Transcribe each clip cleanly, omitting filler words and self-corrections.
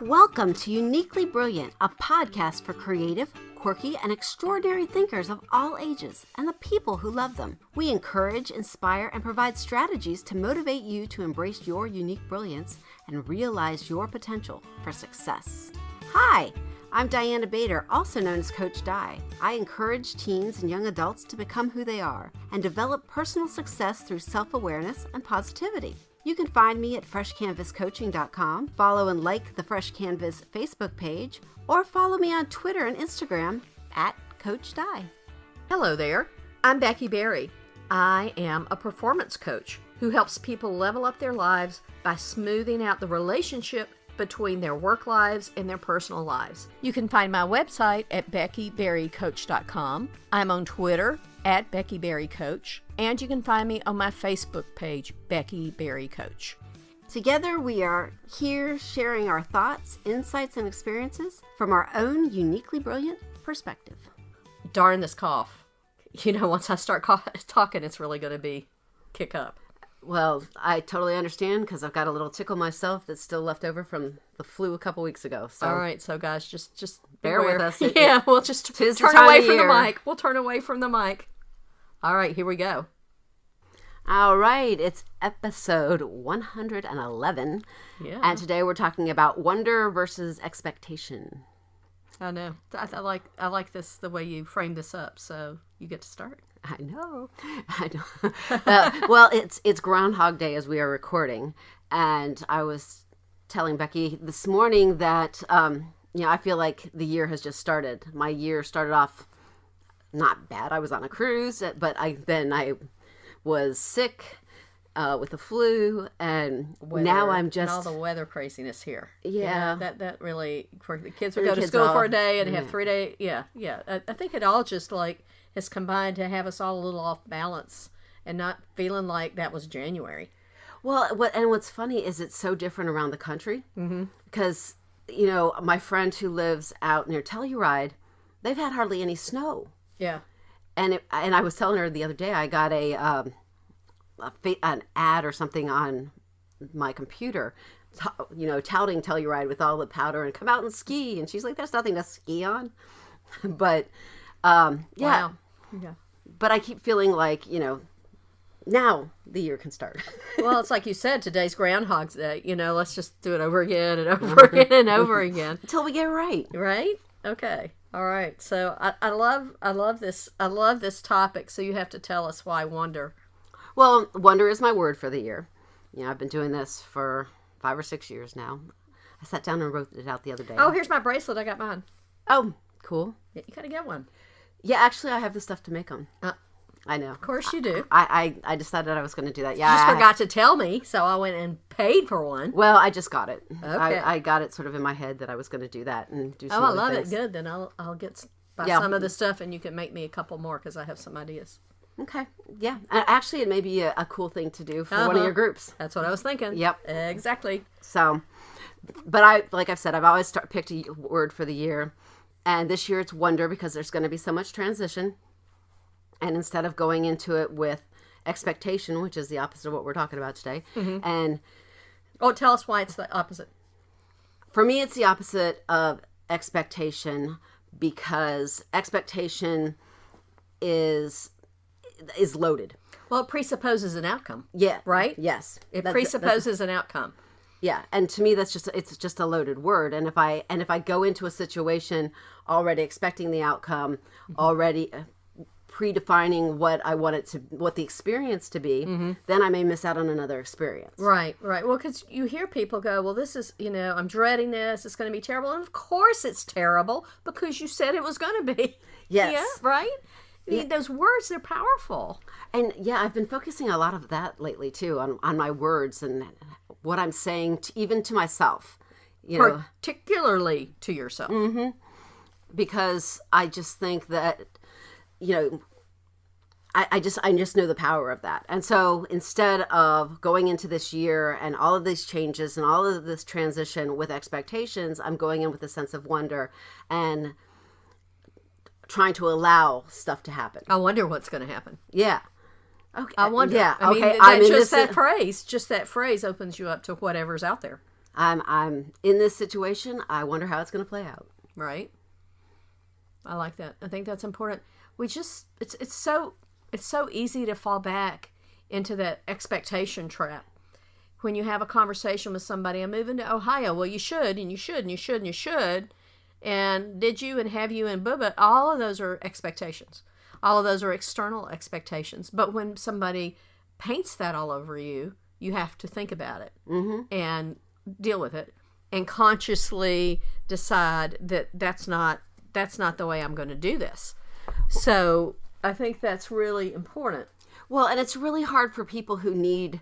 Welcome to Uniquely Brilliant, a podcast for creative, quirky, and extraordinary thinkers of all ages and the people who love them. We encourage, inspire, and provide strategies to motivate you to embrace your unique brilliance and realize your potential for success. Hi, I'm Diana Bader, also known as Coach Di. I encourage teens and young adults to become who they are and develop personal success through self-awareness and positivity. You can find me at freshcanvascoaching.com, follow and like the Fresh Canvas Facebook page, or follow me on Twitter and Instagram at Coach Di. Hello there, I'm Becky Berry. I am a performance coach who helps people level up their lives by smoothing out the relationship between their work lives and their personal lives. You can find my website at beckyberrycoach.com. I'm on Twitter at Becky Berry Coach, and you can find me on my Facebook page, Becky Berry Coach. Together we are here sharing our thoughts, insights, and experiences from our own uniquely brilliant perspective. Darn this cough. You know, once I start talking, it's really going to kick up. Well, I totally understand because I've got a little tickle myself that's still left over from the flu a couple weeks ago. So. All right, so guys, just bear with us. We'll just turn away from the mic. We'll turn away from the mic. All right, here we go. All right, it's episode 111. Yeah. And today we're talking about wonder versus expectation. I know. I like this, the way you framed this up, so you get to start. I know. Well, it's Groundhog Day as we are recording, and I was telling Becky this morning that I feel like the year has just started. My year started off not bad. I was on a cruise, but I was sick with the flu, and now I'm just... And all the weather craziness here. Yeah. You know, that really... The kids would go to school for a day and have 3 days. Yeah. I think it all just has combined to have us all a little off balance and not feeling like that was January. Well, what's funny is it's so different around the country. Mm-hmm. Because, my friend who lives out near Telluride, they've had hardly any snow. Yeah. And I was telling her the other day, I got an ad or something on my computer, touting Telluride with all the powder and come out and ski. And she's like, there's nothing to ski on. But, yeah. Wow. Yeah. But I keep feeling like, now the year can start. Well, it's like you said, today's Groundhog's Day. Let's just do it over again and over again and over again. Until we get it right. Right? Okay. All right. So I love this topic. So you have to tell us why wonder. Well, wonder is my word for the year. I've been doing this for 5 or 6 years now. I sat down and wrote it out the other day. Oh, here's my bracelet. I got mine. Oh, cool. Yeah, you gotta get one. Yeah, actually, I have the stuff to make them. I know. Of course you do. I decided I was going to do that. Yeah, you just forgot to tell me, so I went and paid for one. Well, I just got it. Okay. I got it sort of in my head that I was going to do that and do some I other love things. it. Good. Then I'll buy some of the stuff, and you can make me a couple more because I have some ideas. Okay. Yeah. Actually, it may be a cool thing to do for one of your groups. That's what I was thinking. Yep. Exactly. So, but like I've said, I've always picked a word for the year. And this year it's wonder because there's going to be so much transition. And instead of going into it with expectation, which is the opposite of what we're talking about today. Mm-hmm. And tell us why it's the opposite. For me, it's the opposite of expectation because expectation is loaded. Well, it presupposes an outcome. Yeah. Right? Yes. It presupposes an outcome. Yeah, and to me it's just a loaded word. And if I go into a situation already expecting the outcome, already predefining what the experience to be, then I may miss out on another experience. Right. Well, because you hear people go, well, this is, I'm dreading this. It's going to be terrible. And of course it's terrible because you said it was going to be. Yes. Yeah, right? Yeah. Those words, they're powerful. And yeah, I've been focusing a lot of that lately too, on my words and what I'm saying, even to myself. Particularly to yourself. Mm-hmm. Because I just think that, I just know the power of that. And so instead of going into this year and all of these changes and all of this transition with expectations, I'm going in with a sense of wonder and trying to allow stuff to happen. I wonder what's going to happen. Yeah. Okay. I wonder. Yeah. I mean, okay. just that phrase opens you up to whatever's out there. I'm in this situation. I wonder how it's going to play out. Right. I like that. I think that's important. It's so easy to fall back into that expectation trap. When you have a conversation with somebody, I'm moving to Ohio. Well, you should, and you should, and you should, and you should. And did you, and have you, and blah. All of those are expectations. All of those are external expectations. But when somebody paints that all over you, you have to think about it and deal with it and consciously decide that that's not the way I'm going to do this. So I think that's really important. Well, and it's really hard for people who need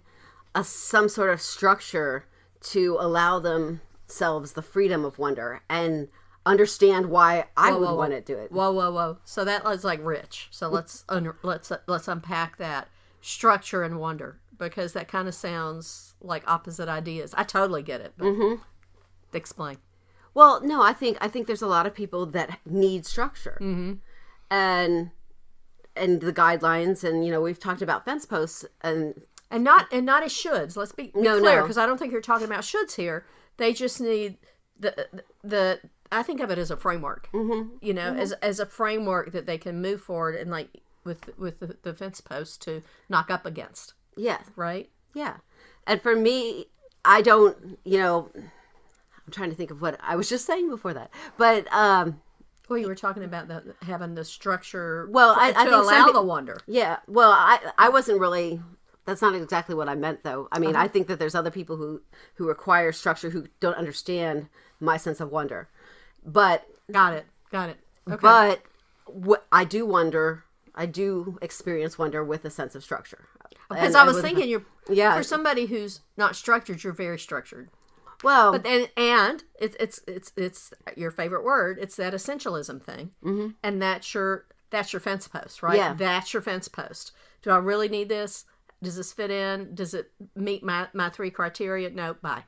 some sort of structure to allow themselves the freedom of wonder and understand why I would want to do it. Whoa. So that was like rich. So let's unpack that structure and wonder, because that kind of sounds like opposite ideas. I totally get it. But explain. Well, no, I think there's a lot of people that need structure, and the guidelines, and we've talked about fence posts and not as shoulds. Let's be clear, because I don't think you're talking about shoulds here. They just need the I think of it as a framework, as a framework that they can move forward and like with the fence posts to knock up against. Yeah. Right. Yeah. And for me, I don't. I'm trying to think of what I was just saying before that, but well, you were talking about having the structure. Well, I think allow the wonder. Yeah. Well, I wasn't really. That's not exactly what I meant, though. I mean, I think that there's other people who require structure who don't understand my sense of wonder. But got it. Okay. But I do experience wonder with a sense of structure. Because I was thinking, for somebody who's not structured, you're very structured. Well, but and it's your favorite word. It's that essentialism thing, and that's your fence post, right? Yeah. That's your fence post. Do I really need this? Does this fit in? Does it meet my 3 criteria? No, bye.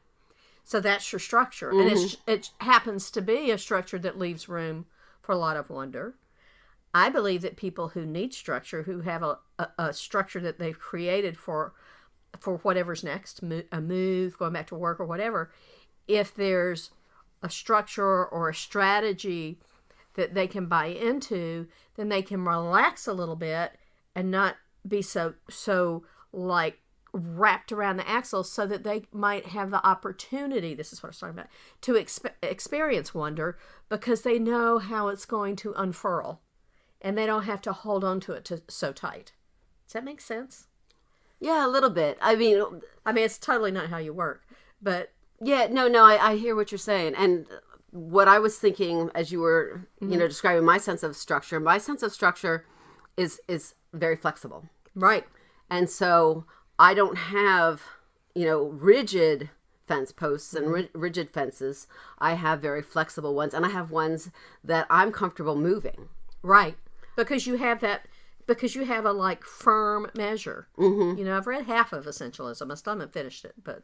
So that's your structure. And it happens to be a structure that leaves room for a lot of wonder. I believe that people who need structure, who have a structure that they've created for whatever's next, a move, going back to work or whatever, if there's a structure or a strategy that they can buy into, then they can relax a little bit and not be so like wrapped around the axle, so that they might have the opportunity, this is what I was talking about, to experience wonder, because they know how it's going to unfurl and they don't have to hold on to it so tight. Does that make sense? Yeah, a little bit. I mean, it's totally not how you work, but yeah, no, I hear what you're saying. And what I was thinking as you were, describing my sense of structure is very flexible. Right. And so I don't have, rigid fence posts and rigid fences. I have very flexible ones, and I have ones that I'm comfortable moving. Right. Because you have a like firm measure. I've read half of Essentialism. I still haven't finished it, but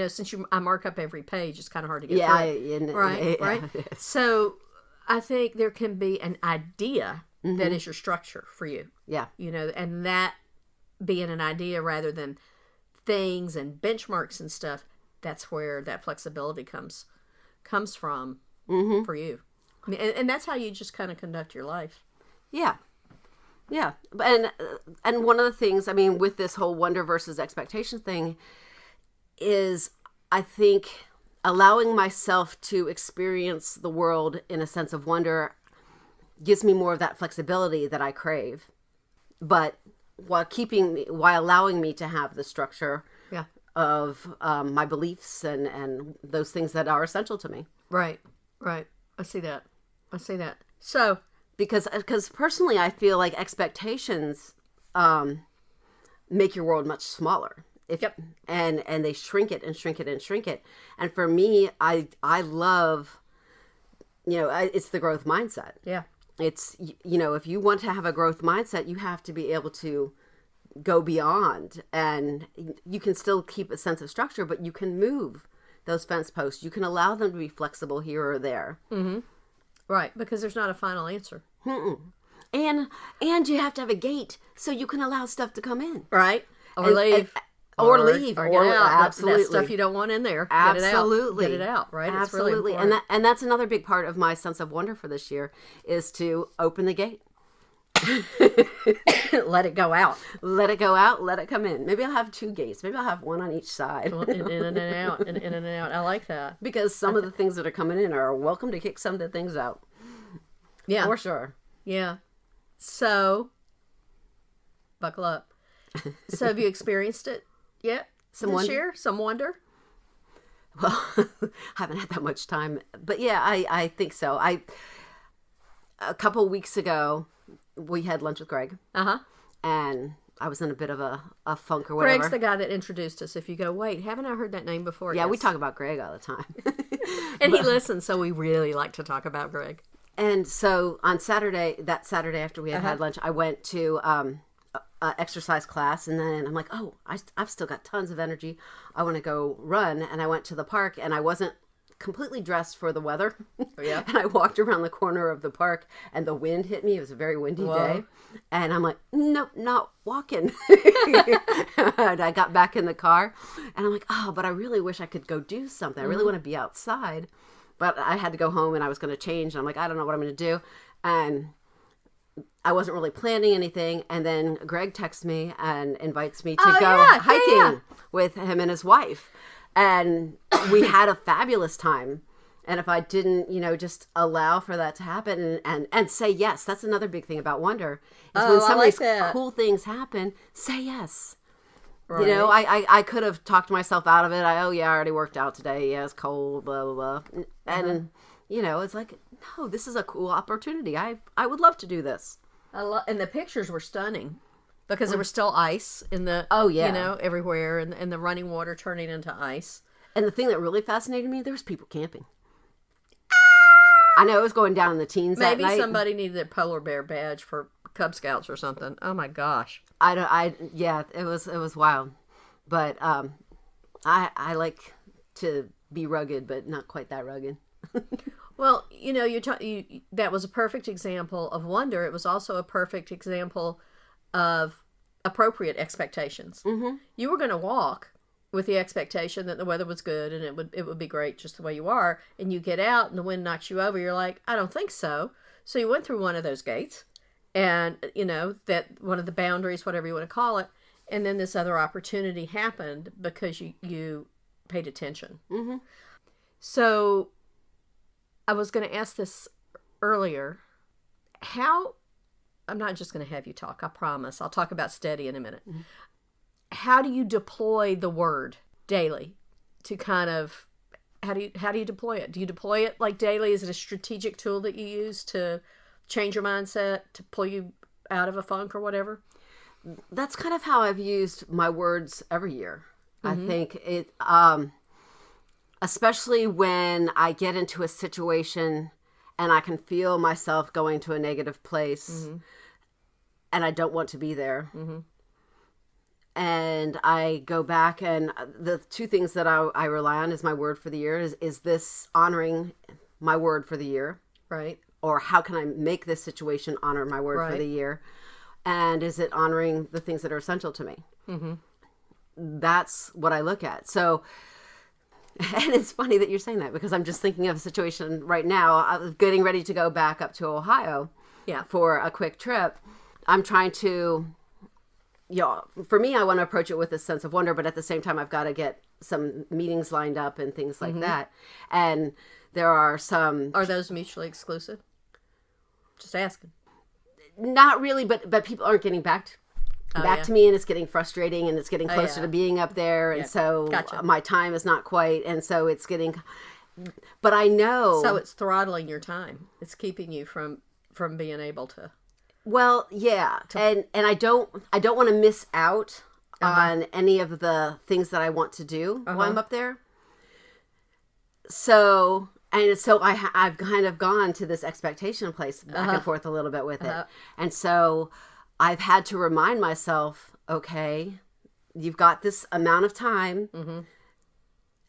since I mark up every page, it's kind of hard to get through. Right. So I think there can be an idea that is your structure for you. Yeah. And that being an idea rather than things and benchmarks and stuff, that's where that flexibility comes from for you. And that's how you just kind of conduct your life. Yeah. Yeah. And one of the things, with this whole wonder versus expectation thing is, I think, allowing myself to experience the world in a sense of wonder gives me more of that flexibility that I crave, but while allowing me to have the structure of my beliefs and those things that are essential to me. Right. I see that. So, because personally, I feel like expectations make your world much smaller. And they shrink it and shrink it and shrink it. And for me, I love, it's the growth mindset. Yeah. It's, if you want to have a growth mindset, you have to be able to go beyond, and you can still keep a sense of structure, but you can move those fence posts. You can allow them to be flexible here or there. Right. Because there's not a final answer. And you have to have a gate so you can allow stuff to come in. Right. Or leave. Or leave, or or get out. absolutely. That stuff you don't want in there. Absolutely. Get it out, right? Absolutely. It's really important. And that's another big part of my sense of wonder for this year is to open the gate. Let it go out. Let it go out, let it come in. Maybe I'll have 2 gates. Maybe I'll have one on each side. in and out, in and out. I like that. Because some of the things that are coming in are welcome to kick some of the things out. Yeah. For sure. Yeah. So, buckle up. So have you experienced it yet this year? Some wonder? Well, I haven't had that much time. But yeah, I think so. A couple weeks ago, we had lunch with Greg. Uh-huh. And I was in a bit of a funk or whatever. Greg's the guy that introduced us. If you go, wait, haven't I heard that name before? Yeah, yes. we talk about Greg all the time. And he listens, so we really like to talk about Greg. And so on that Saturday after we had lunch, I went to exercise class, and then I'm like, oh, I've still got tons of energy. I want to go run. And I went to the park, and I wasn't completely dressed for the weather. Yeah. And I walked around the corner of the park, and the wind hit me. It was a very windy day. And I'm like, nope, not walking. And I got back in the car, and I'm like, oh, but I really wish I could go do something. I really want to be outside. But I had to go home, and I was going to change. And I'm like, I don't know what I'm going to do. And I wasn't really planning anything. And then Greg texts me and invites me to go hiking with him and his wife. And we had a fabulous time. And if I didn't, just allow for that to happen and say yes, that's another big thing about wonder. Is when some of these cool things happen, say yes. Right. I could have talked myself out of it. I already worked out today. Yeah, it's cold, blah, blah, blah. And, it's like, no, this is a cool opportunity. I would love to do this. And the pictures were stunning because there was still ice in the, everywhere and the running water turning into ice. And the thing that really fascinated me, there was people camping. I know it was going down in the teens that night. Maybe somebody needed a polar bear badge for Cub Scouts or something. Oh my gosh. It was wild. But I like to be rugged, but not quite that rugged. Well, that was a perfect example of wonder. It was also a perfect example of appropriate expectations. Mm-hmm. You were going to walk with the expectation that the weather was good and it would be great just the way you are, and you get out and the wind knocks you over. You're like, I don't think so. So you went through one of those gates, and that one of the boundaries, whatever you want to call it, and then this other opportunity happened because you paid attention. Mm-hmm. So I was going to ask this earlier. I'm not just going to have you talk, I promise. I'll talk about steady in a minute. Mm-hmm. How do you deploy the word daily to kind of, how do you deploy it? Do you deploy it like daily? Is it a strategic tool that you use to change your mindset, to pull you out of a funk or whatever? That's kind of how I've used my words every year. Mm-hmm. I think it, especially when I get into a situation and I can feel myself going to a negative place, mm-hmm. and I don't want to be there. Mm-hmm. And I go back, and the 2 things that I rely on is my word for the year. Is this honoring my word for the year? Right. Or how can I make this situation honor my word for the year? And is it honoring the things that are essential to me? Mm-hmm. That's what I look at. So, and it's funny that you're saying that because I'm just thinking of a situation right now. I'm getting ready to go back up to Ohio for a quick trip. I'm trying to... for me, I want to approach it with a sense of wonder, but at the same time, I've got to get some meetings lined up and things like mm-hmm. that. And there are some... Are those mutually exclusive? Just asking. Not really, but people aren't getting back to me, and it's getting frustrating, and it's getting closer to being up there. And so my time is not quite, and so it's getting... But I know... So it's throttling your time. It's keeping you from being able to... Well, yeah, and I don't want to miss out on any of the things that I want to do while I'm up there. So I've kind of gone to this expectation place back and forth a little bit with it, and so I've had to remind myself, okay, you've got this amount of time. Mm-hmm.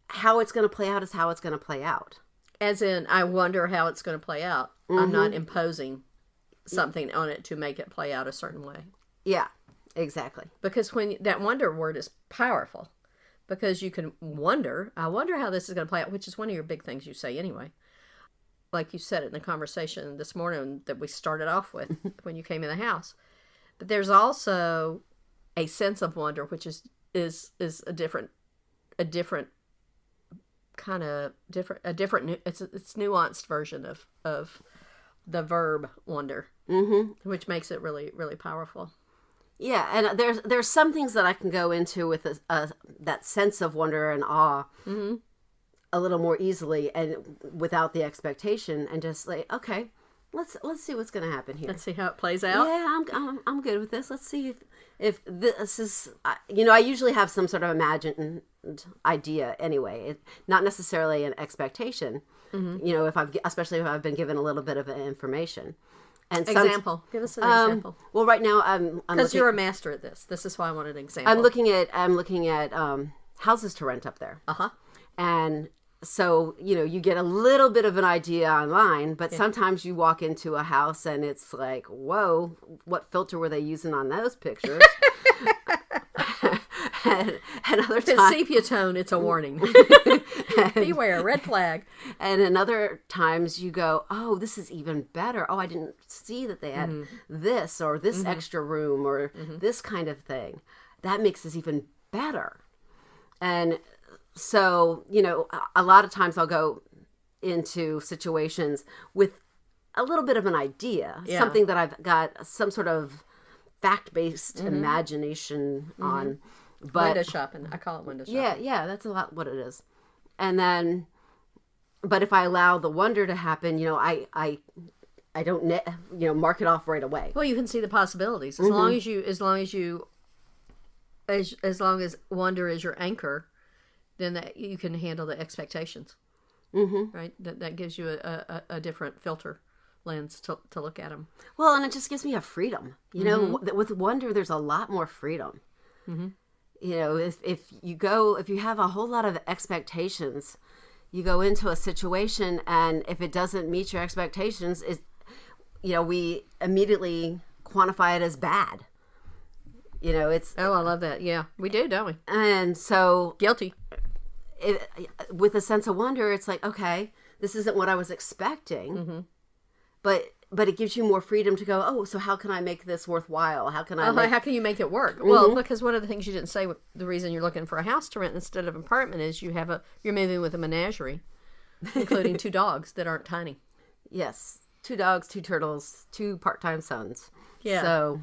How it's going to play out is how it's going to play out. As in, I wonder how it's going to play out. Mm-hmm. I'm not imposing something on it to make it play out a certain way. Yeah. Exactly. Because when that wonder word is powerful, because you can wonder, I wonder how this is going to play out, which is one of your big things you say anyway. Like you said it in the conversation this morning that we started off with when you came in the house. But there's also a sense of wonder, which is a different kind of different, it's nuanced version of the verb wonder, which makes it really, really powerful. Yeah, and there's some things that I can go into with that sense of wonder and awe a little more easily and without the expectation, and just like, okay, let's see what's going to happen here. Let's see how it plays out. Yeah, I'm good with this. Let's see if this is, I usually have some sort of imagined idea anyway, not necessarily an expectation. Especially if I've been given a little bit of information. And example. Give us an example. Well, right now I'm because you're a master at this. This is why I wanted an example. I'm looking at houses to rent up there. And so you get a little bit of an idea online, but sometimes you walk into a house and it's like, whoa, what filter were they using on those pictures? and other times, if it's sepia tone, it's a warning. Beware, red flag. And in other times you go, oh, this is even better. Oh, I didn't see that they had this or this extra room or this kind of thing. That makes this even better. And so, a lot of times I'll go into situations with a little bit of an idea, something that I've got some sort of fact-based imagination on. But window shopping. I call it window shopping. Yeah, that's a lot what it is. And then, but if I allow the wonder to happen, I don't mark it off right away. Well, you can see the possibilities as long as wonder is your anchor, then that you can handle the expectations. Right. That gives you a different filter lens to look at them. Well, and it just gives me a freedom. With wonder, there's a lot more freedom. If you have a whole lot of expectations, you go into a situation, and if it doesn't meet your expectations, we immediately quantify it as bad. It's I love that. Yeah, we do, don't we? And so guilty. With a sense of wonder, it's like, okay, this isn't what I was expecting, but it gives you more freedom to go, oh, so how can I make this worthwhile? How can how can you make it work? Well, because one of the things you didn't say, the reason you're looking for a house to rent instead of an apartment is you're moving with a menagerie, including 2 dogs that aren't tiny. Yes, 2 dogs, 2 turtles, 2 part-time sons. Yeah. So,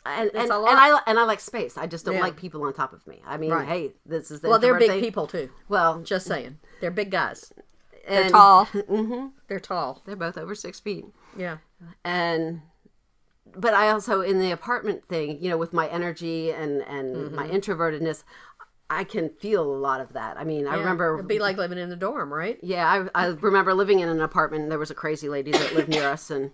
and a lot. I like space. I just don't like people on top of me. I mean, hey, this is the they're big thing. people too. Well, just saying, they're big guys. They're tall. They're tall. They're both over 6 feet. Yeah. But I also, in the apartment thing, with my energy and my introvertedness, I can feel a lot of that. I mean, I remember... It'd be like living in a dorm, right? Yeah, I remember living in an apartment, and there was a crazy lady that lived near us, and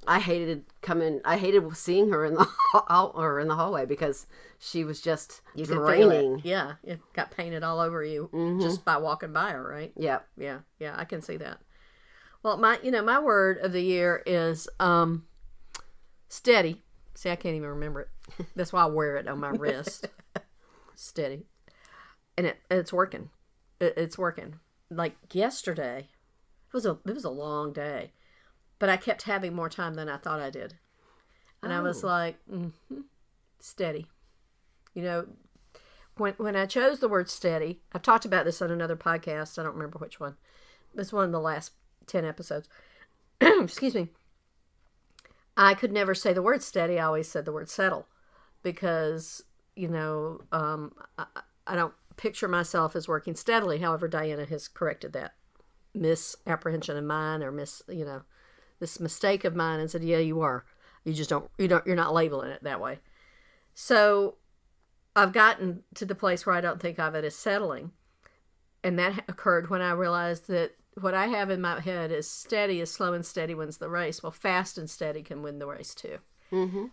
I hated seeing her in the hallway because she was just draining. Yeah, it got painted all over you just by walking by her, right? Yeah. Yeah, I can see that. Well, my word of the year is steady. See, I can't even remember it. That's why I wear it on my wrist. Steady. And it's working. It's working. Like yesterday, it was a long day, but I kept having more time than I thought I did. And I was like, steady. When I chose the word steady, I've talked about this on another podcast. I don't remember which one. It's one of the last 10 episodes. Excuse me. I could never say the word steady. I always said the word settle because, I don't picture myself as working steadily. However, Diana has corrected that misapprehension of mine or this mistake of mine and said, yeah, you are. You just you're not labeling it that way. So I've gotten to the place where I don't think of it as settling. And that occurred when I realized that what I have in my head is steady is slow and steady wins the race. Well, fast and steady can win the race too.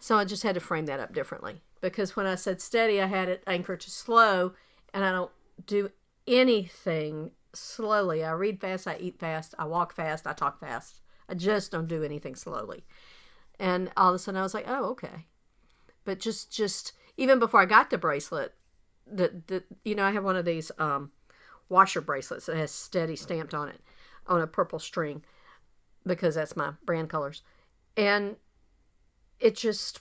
So I just had to frame that up differently. Because when I said steady, I had it anchored to slow, and I don't do anything slowly. I read fast, I eat fast, I walk fast, I talk fast. I just don't do anything slowly. And all of a sudden I was like, oh, okay. But just even before I got the bracelet, I have one of these washer bracelets that has steady stamped on it on a purple string because that's my brand colors. And it just,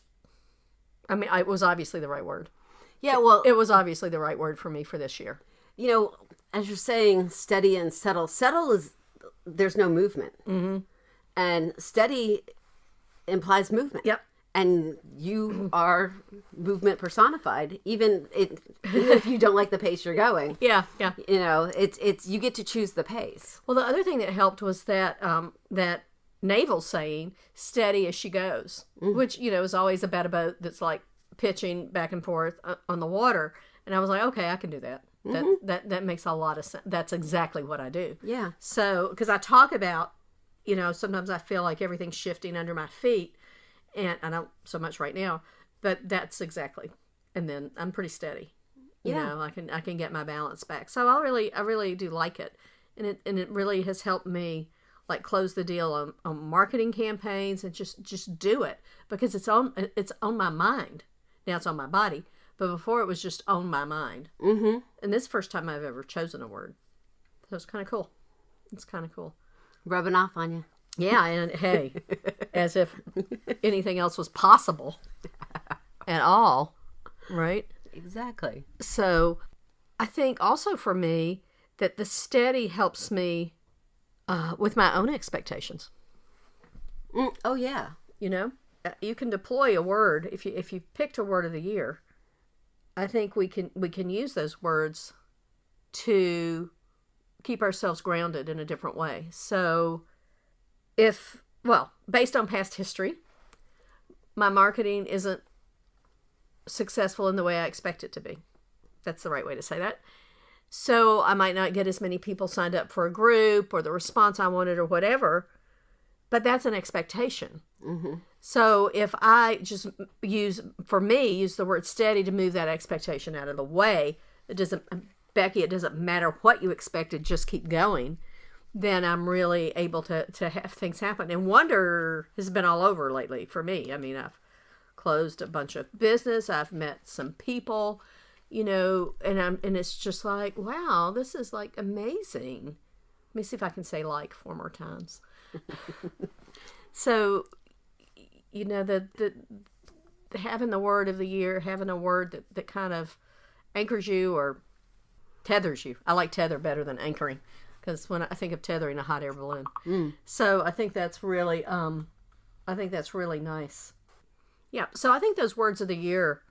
it was obviously the right word. Yeah, well, it was obviously the right word for me for this year. As you're saying, steady and settle. Settle is, there's no movement. Mm-hmm. And steady implies movement. Yep. And you are movement personified, even if you don't like the pace you're going. Yeah. It's you get to choose the pace. Well, the other thing that helped was that that naval saying, "Steady as she goes," which is always about a boat that's like pitching back and forth on the water. And I was like, okay, I can do that. That makes a lot of sense. That's exactly what I do. Yeah. So, because I talk about, sometimes I feel like everything's shifting under my feet. And I don't so much right now, but that's exactly. And then I'm pretty steady. I can get my balance back. So I really do like it, and it really has helped me like close the deal on marketing campaigns and just do it because it's on my mind. Now it's on my body, but before it was just on my mind. Mm-hmm. And this is the first time I've ever chosen a word, so it's kind of cool. It's kind of cool. Rubbing off on you. Yeah, and hey, as if anything else was possible at all, right? Exactly. So I think also for me that the steady helps me with my own expectations. Oh, yeah. You can deploy a word if you picked a word of the year. I think we can use those words to keep ourselves grounded in a different way. So based on past history, my marketing isn't successful in the way I expect it to be. That's the right way to say that. So I might not get as many people signed up for a group or the response I wanted or whatever, but that's an expectation. Mm-hmm. So if I just use the word steady to move that expectation out of the way, it doesn't matter what you expected, just keep going. Then I'm really able to have things happen. And wonder has been all over lately for me. I've closed a bunch of business. I've met some people, and it's just like, wow, this is like amazing. Let me see if I can say like 4 more times. So, the having the word of the year, having a word that kind of anchors you or tethers you. I like tether better than anchoring. Because when I think of tethering a hot air balloon, so I think that's really, nice. Yeah, so I think those words of the year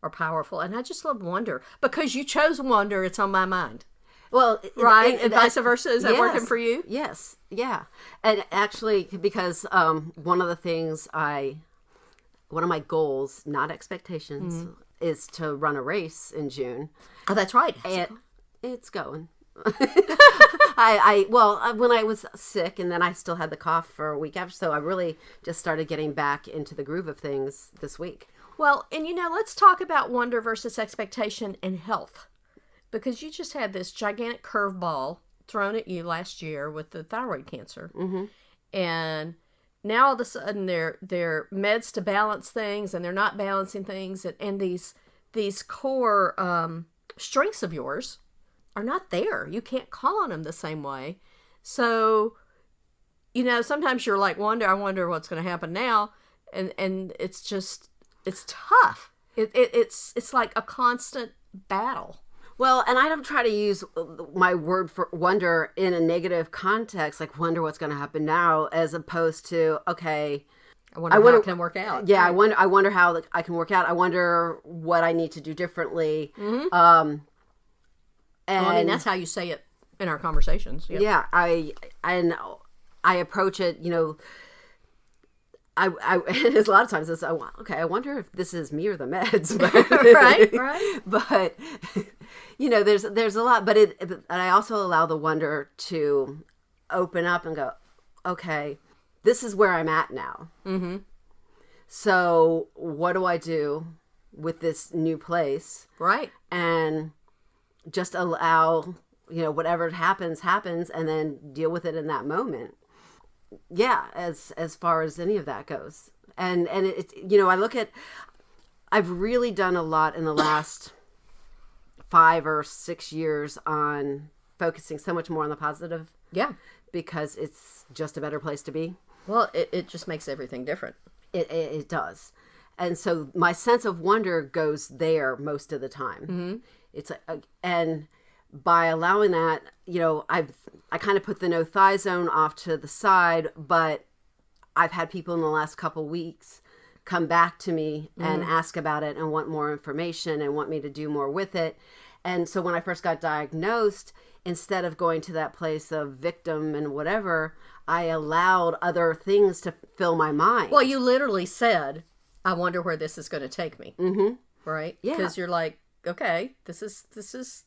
are powerful, and I just love wonder because you chose wonder. It's on my mind. Well, right, and vice versa. Is that working for you? Yes, yeah, and actually, because one of my goals, not expectations, is to run a race in June. Oh, that's right. And it's going. When I was sick and then I still had the cough for a week after, so I really just started getting back into the groove of things this week. Well, and let's talk about wonder versus expectation and health, because you just had this gigantic curveball thrown at you last year with the thyroid cancer, and now all of a sudden they're meds to balance things, and they're not balancing things, and these core strengths of yours are not there. You can't call on them the same way. So, sometimes you're like, I wonder what's going to happen now. And it's tough. It's like a constant battle. Well, and I don't try to use my word for wonder in a negative context, like wonder what's going to happen now, as opposed to, okay, I wonder how it can work out. Yeah, right. I wonder how I can work out. I wonder what I need to do differently. Mm-hmm. And that's how you say it in our conversations. Yep. Yeah, I approach it, there's a lot of times it's, I wonder if this is me or the meds. But, right. But, there's a lot, but I also allow the wonder to open up and go, okay, this is where I'm at now. Mm-hmm. So what do I do with this new place? Right. And just allow, whatever happens, and then deal with it in that moment. Yeah, as far as any of that goes. And it, I look at, I've really done a lot in the last 5 or 6 years on focusing so much more on the positive. Yeah. Because it's just a better place to be. Well, it just makes everything different. It does. And so my sense of wonder goes there most of the time. Mm-hmm. It's and by allowing that, I kind of put the no thigh zone off to the side, but I've had people in the last couple weeks come back to me and ask about it and want more information and want me to do more with it. And so when I first got diagnosed, instead of going to that place of victim and whatever, I allowed other things to fill my mind. Well, you literally said, I wonder where this is going to take me. Mm-hmm. Right? Yeah. Because you're like, okay, this is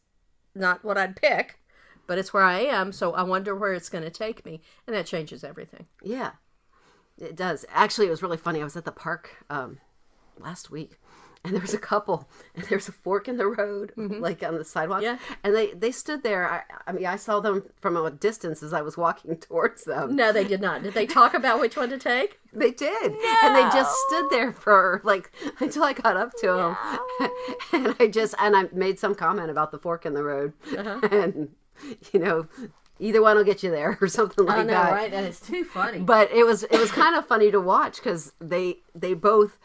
not what I'd pick, but it's where I am, so I wonder where it's going to take me. And that changes everything. Yeah, it does. Actually, it was really funny. I was at the park last week, and there was a couple, and there's a fork in the road, like on the sidewalk. Yeah. And they stood there. I saw them from a distance as I was walking towards them. No, they did not. Did they talk about which one to take? They did. No. And they just stood there for until I got up to them. And I made some comment about the fork in the road. And, either one will get you there or something like that. Right? And it's too funny. But it was kind of funny to watch because they both,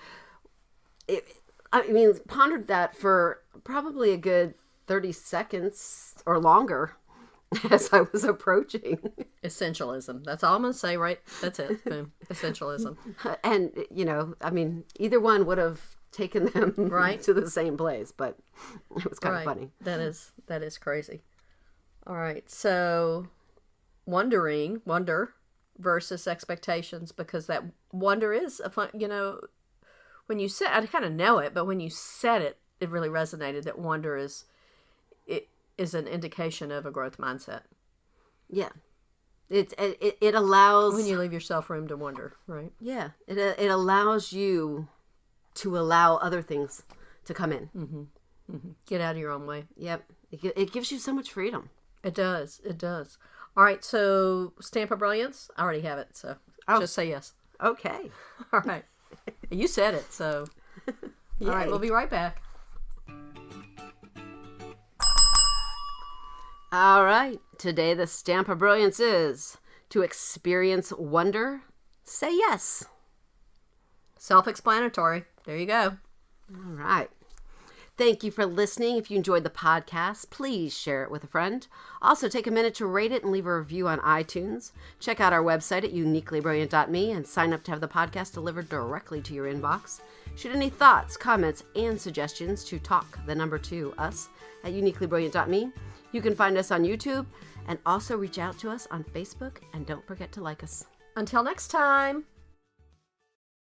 pondered that for probably a good 30 seconds or longer as I was approaching. Essentialism. That's all I'm going to say, right? That's it. Boom. Essentialism. And, either one would have taken them right to the same place, but it was kind of funny. That is crazy. All right. So wonder versus expectations, because that wonder is a fun, when you said, I kind of know it, but when you said it, it really resonated that wonder is an indication of a growth mindset. Yeah. It allows... When you leave yourself room to wonder, right? Yeah. It allows you to allow other things to come in. Mm-hmm. Mm-hmm. Get out of your own way. Yep. It gives you so much freedom. It does. It does. All right. So, Stamp of Brilliance, I already have it. So, just say yes. Okay. All right. You said it, so. All right. We'll be right back. All right. Today, the Stamp of Brilliance is to experience wonder, say yes. Self-explanatory. There you go. All right. Thank you for listening. If you enjoyed the podcast, please share it with a friend. Also, take a minute to rate it and leave a review on iTunes. Check out our website at uniquelybrilliant.me and sign up to have the podcast delivered directly to your inbox. Shoot any thoughts, comments, and suggestions to us at uniquelybrilliant.me. You can find us on YouTube and also reach out to us on Facebook. And don't forget to like us. Until next time.